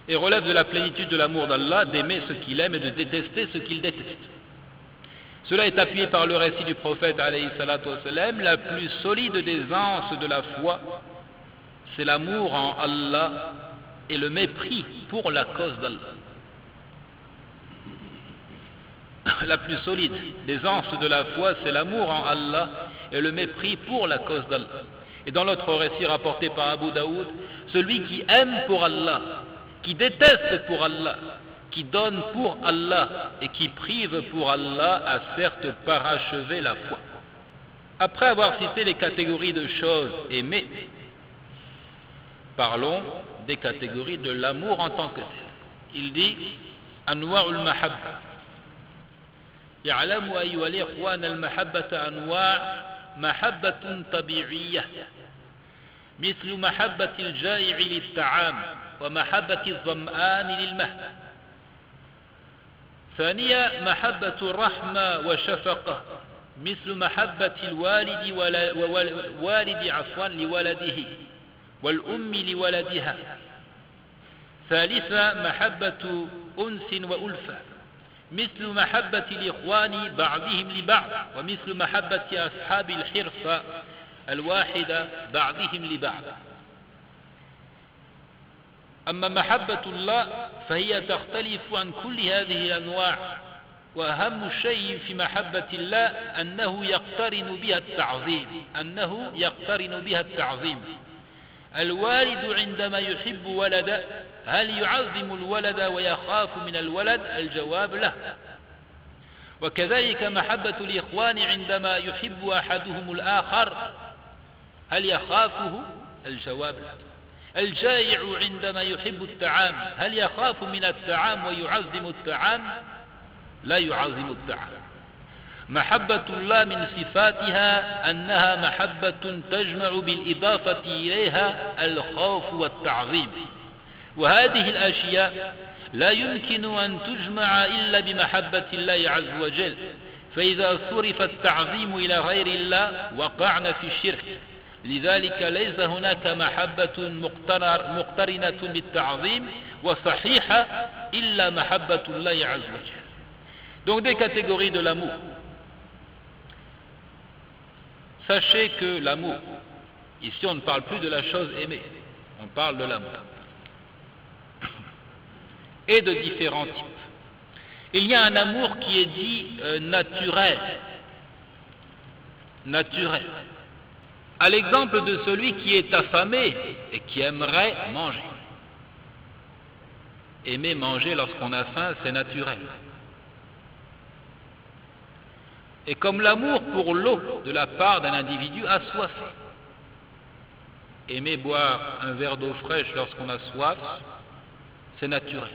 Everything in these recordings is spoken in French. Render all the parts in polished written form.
et relève de la plénitude de l'amour d'Allah d'aimer ce qu'il aime et de détester ce qu'il déteste. Cela est appuyé par le récit du prophète alayhi salatu wassalam, la plus solide des anses de la foi, c'est l'amour en Allah et le mépris pour la cause d'Allah. La plus solide des anses de la foi, c'est l'amour en Allah et le mépris pour la cause d'Allah. Et dans l'autre récit rapporté par Abu Daoud, celui qui aime pour Allah, qui déteste pour Allah, qui donne pour Allah et qui prive pour Allah a certes parachevé la foi. Après avoir cité les catégories de choses aimées, parlons des catégories de l'amour en tant que tel. Il dit Anwa'ul mahabba. يعلم أيها الإخوان المحبة أنواع محبة طبيعية مثل محبة الجائع للطعام ومحبة الظمآن للماء. ثانيا محبة الرحمة والشفقة مثل محبة الوالد لولده والأم لولدها. ثالثا محبة أنس وألفة مثل محبة الإخوان بعضهم لبعض ومثل محبة أصحاب الحرفة الواحدة بعضهم لبعض. أما محبة الله فهي تختلف عن كل هذه الأنواع، وأهم شيء في محبة الله أنه يقترن بها التعظيم. الوالد عندما يحب ولده هل يعظم الولد ويخاف من الولد؟ الجواب لا. وكذلك محبة الإخوان عندما يحب أحدهم الآخر هل يخافه؟ الجواب لا. الجائع عندما يحب الطعام هل يخاف من الطعام ويعظم الطعام؟ لا يعظم الطعام. محبة الله من صفاتها أنها محبة تجمع بالإضافة إليها الخوف والتعظيم، وهذه الأشياء لا يمكن أن تجمع إلا بمحبة الله عز وجل، فإذا صرف التعظيم إلى غير الله وقعنا في الشرك. لذلك ليس هناك محبة مقترنة بالتعظيم وصحيحة إلا محبة الله عز وجل. Donc des catégories de l'amour. Sachez que l'amour, ici on ne parle plus de la chose aimée, on parle de l'amour. Et de différents types. Il y a un amour qui est dit naturel. Naturel. À l'exemple de celui qui est affamé et qui aimerait manger. Aimer manger lorsqu'on a faim, c'est naturel. Et comme l'amour pour l'eau de la part d'un individu assoiffé. Aimer boire un verre d'eau fraîche lorsqu'on a soif, c'est naturel.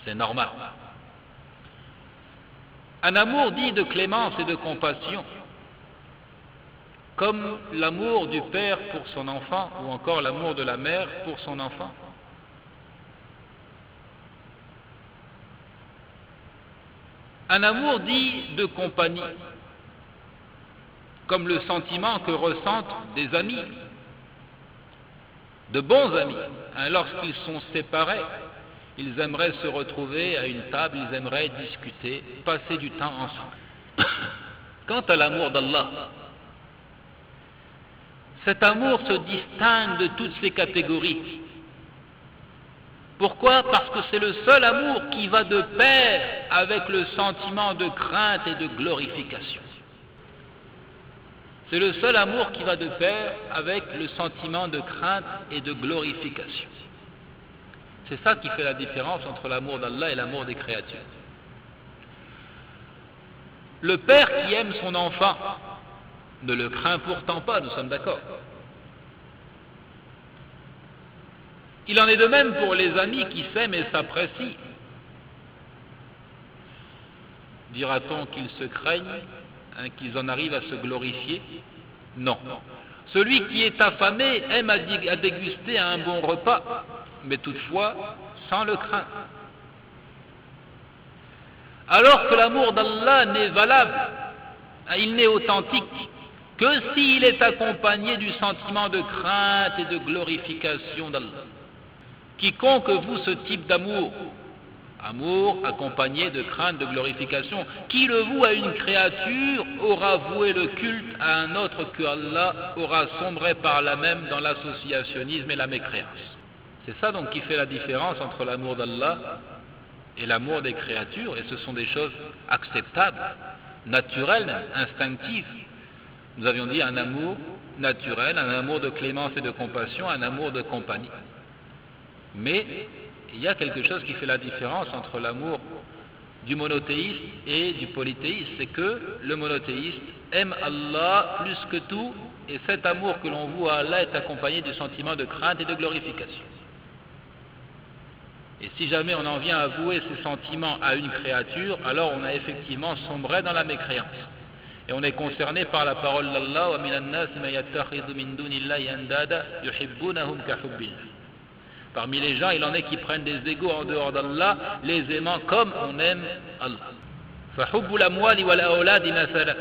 C'est normal. Un amour dit de clémence et de compassion, comme l'amour du père pour son enfant, ou encore l'amour de la mère pour son enfant. Un amour dit de compagnie, comme le sentiment que ressentent des amis, de bons amis. Lorsqu'ils sont séparés, ils aimeraient se retrouver à une table, ils aimeraient discuter, passer du temps ensemble. Quant à l'amour d'Allah, cet amour se distingue de toutes ces catégories. Pourquoi? Parce que c'est le seul amour qui va de pair avec le sentiment de crainte et de glorification. C'est le seul amour qui va de pair avec le sentiment de crainte et de glorification. C'est ça qui fait la différence entre l'amour d'Allah et l'amour des créatures. Le père qui aime son enfant ne le craint pourtant pas, nous sommes d'accord. Il en est de même pour les amis qui s'aiment et s'apprécient. Dira-t-on qu'ils se craignent, qu'ils en arrivent à se glorifier? Non. Celui qui est affamé aime à déguster un bon repas, mais toutefois sans le craindre. Alors que l'amour d'Allah n'est valable, il n'est authentique que s'il est accompagné du sentiment de crainte et de glorification d'Allah. Quiconque voue ce type d'amour, amour accompagné de crainte, de glorification, qui le voue à une créature aura voué le culte à un autre que Allah, aura sombré par là même dans l'associationnisme et la mécréance. C'est ça donc qui fait la différence entre l'amour d'Allah et l'amour des créatures, et ce sont des choses acceptables, naturelles même, instinctives. Nous avions dit un amour naturel, un amour de clémence et de compassion, un amour de compagnie. Mais il y a quelque chose qui fait la différence entre l'amour du monothéiste et du polythéiste, c'est que le monothéiste aime Allah plus que tout, et cet amour que l'on voue à Allah est accompagné du sentiment de crainte et de glorification. Et si jamais on en vient à vouer ces sentiments à une créature, alors on a effectivement sombré dans la mécréance. Et on est concerné par la parole d'Allah, وَمِنَ النَّاسِ مَن يَتَّخِذُ مِن دُونِ اللَّهِ أَندَادًا يُحِبُّونَهُمْ كَحُبِّ اللَّهِ. Parmi les gens, il en est qui prennent des égaux en dehors d'Allah, les aimant comme on aime Allah. فَحُبُّ الْأَمْوَالِ وَالْأَوْلَادِ مَثَلًا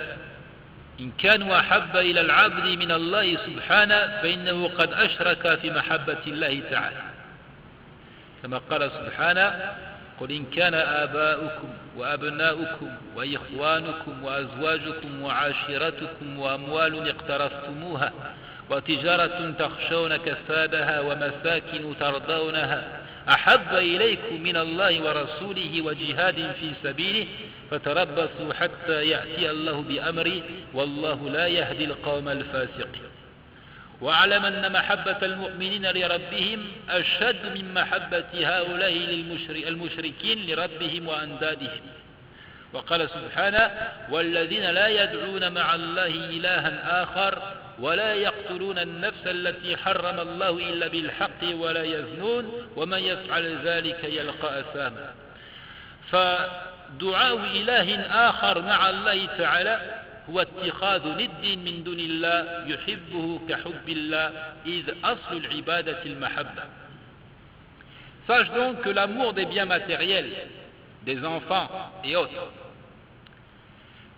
إِنْ كَانُوا أَحَبَّ إِلَى الْعَبْدِ مِنَ اللَّهِ سُبْحَانَهُ فَإِنَّهُ قَدْ أَشْرَكَ فِي مَحَبَّةِ اللَّهِ تَعَالَى كما قال سبحانه قل إن كان آباؤكم وأبناؤكم وإخوانكم وأزواجكم وعاشرتكم وأموال اقترفتموها وتجارة تخشون كسادها ومساكن ترضونها أحب إليكم من الله ورسوله وجهاد في سبيله فتربصوا حتى يأتي الله بأمره والله لا يهدي القوم الفاسقين واعلم أن محبة المؤمنين لربهم أشد من محبة هؤلاء المشركين لربهم وأندادهم وقال سبحانه والذين لا يدعون مع الله إلها آخر ولا يقتلون النفس التي حرم الله إلا بالحق ولا يزنون ومن يفعل ذلك يلقى أثاما. فدعاء إله آخر مع الله تعالى هو اتخاذ ند من دون الله يحبه كحب الله إذ أصل العبادة المحبة. Sache donc que l'amour des biens matériels, des enfants et autres,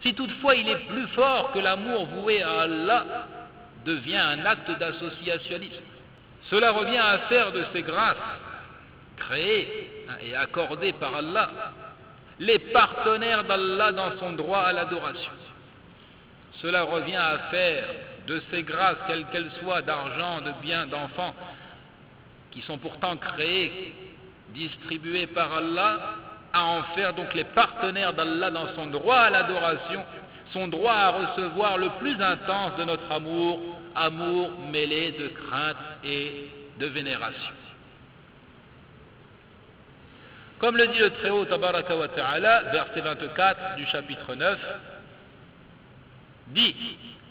si toutefois il est plus fort que l'amour voué à Allah, devient un acte d'associationnisme. Cela revient à faire de ces grâces créées et accordées par Allah les partenaires d'Allah dans son droit à l'adoration. Cela revient à faire de ces grâces, quelles qu'elles soient, d'argent, de biens, d'enfants, qui sont pourtant créés, distribués par Allah, à en faire donc les partenaires d'Allah dans son droit à l'adoration, son droit à recevoir le plus intense de notre amour, amour mêlé de crainte et de vénération. Comme le dit le Très-Haut Tabaraka wa Ta'ala, verset 24 du chapitre 9, dit,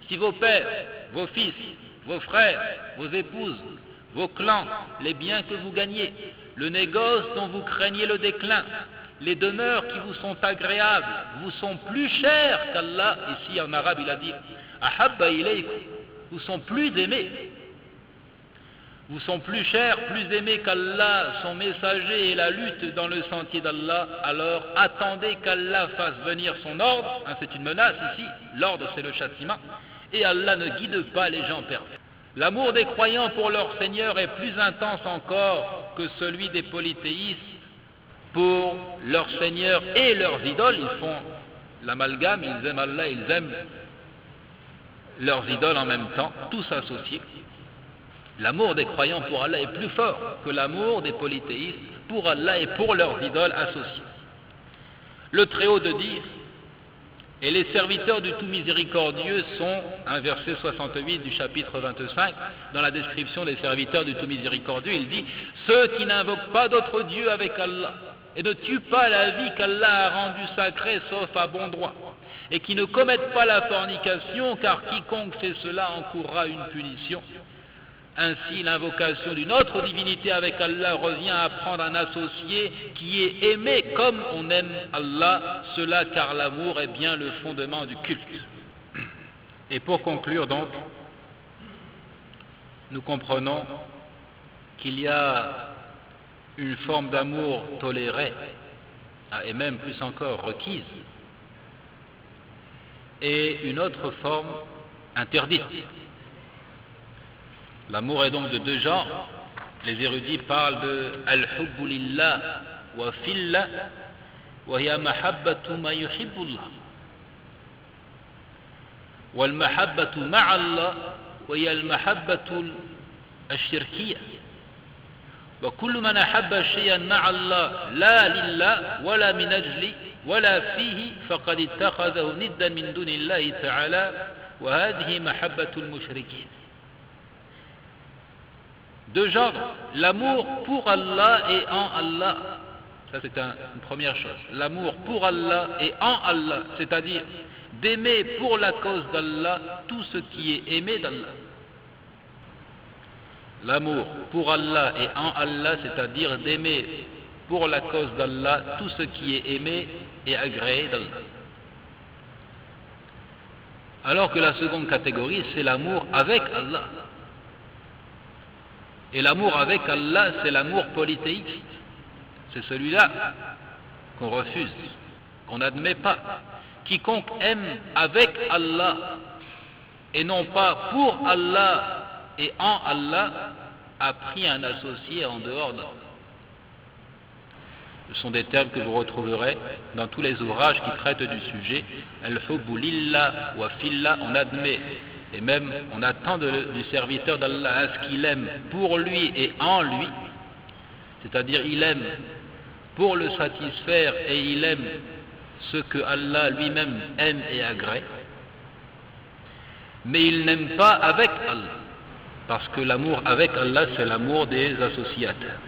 si vos pères, vos fils, vos frères, vos épouses, vos clans, les biens que vous gagnez, le négoce dont vous craignez le déclin, les demeures qui vous sont agréables, vous sont plus chers qu'Allah, ici en arabe il a dit, ahabba ilaykum, vous sont plus aimés, vous sont plus chers, plus aimés qu'Allah, son messager et la lutte dans le sentier d'Allah, alors attendez qu'Allah fasse venir son ordre, c'est une menace ici, l'ordre c'est le châtiment, et Allah ne guide pas les gens pervers. L'amour des croyants pour leur Seigneur est plus intense encore que celui des polythéistes pour leur Seigneur et leurs idoles. Ils font l'amalgame, ils aiment Allah, ils aiment leurs idoles en même temps, tous associés. L'amour des croyants pour Allah est plus fort que l'amour des polythéistes pour Allah et pour leurs idoles associées. Le Très-Haut de dire, et les serviteurs du tout miséricordieux sont, un verset 68 du chapitre 25, dans la description des serviteurs du tout miséricordieux, il dit, ceux qui n'invoquent pas d'autre Dieu avec Allah, et ne tuent pas la vie qu'Allah a rendue sacrée sauf à bon droit, et qui ne commettent pas la fornication, car quiconque fait cela encourra une punition. Ainsi, l'invocation d'une autre divinité avec Allah revient à prendre un associé qui est aimé comme on aime Allah, cela car l'amour est bien le fondement du culte. Et pour conclure donc, nous comprenons qu'il y a une forme d'amour tolérée, et même plus encore requise, et une autre forme interdite. L'amour est donc de deux genres. les érudits parlent de al-hubbu lillah wa fillah wa hiya mahabbatu ma yuhibbu Allah wal mahabbatu ma'a Allah wa hiya al-mahabbatu al-shirkiyya wa kullu man ahabba shay'an ma'a Allah la lillah wala min ajli wala fihi faqad ittakhadhahu niddan min duni Allah ta'ala wa hadhihi mahabbatu al-mushrikin. Deux genres, l'amour pour Allah et en Allah. Ça c'est une première chose. L'amour pour Allah et en Allah, c'est-à-dire d'aimer pour la cause d'Allah tout ce qui est aimé d'Allah. L'amour pour Allah et en Allah, c'est-à-dire d'aimer pour la cause d'Allah tout ce qui est aimé et agréé d'Allah. Alors que la seconde catégorie, c'est l'amour avec Allah. Et l'amour avec Allah, c'est l'amour polythéiste. C'est celui-là qu'on refuse, qu'on n'admet pas. Quiconque aime avec Allah et non pas pour Allah et en Allah a pris un associé en dehors d'Allah. Ce sont des termes que vous retrouverez dans tous les ouvrages qui traitent du sujet. Al-hubbu lillah wa fillah, on admet et même on attend du serviteur d'Allah à ce qu'il aime pour lui et en lui, c'est-à-dire il aime pour le satisfaire et il aime ce que Allah lui-même aime et agrée, mais il n'aime pas avec Allah, parce que l'amour avec Allah c'est l'amour des associateurs.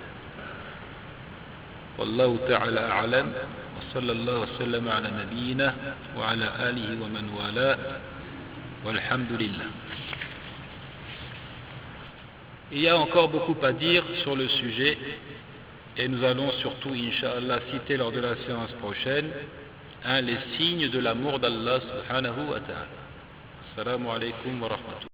Wallahu ta'ala a'lam wa sallallahu wa sallam ala nabiyyina wa ala alihi wa man wala. Walhamdulillah. Il y a encore beaucoup à dire sur le sujet et nous allons surtout, Inch'Allah, citer lors de la séance prochaine les signes de l'amour d'Allah subhanahu wa ta'ala. Assalamu alaikum wa rahmatullahi.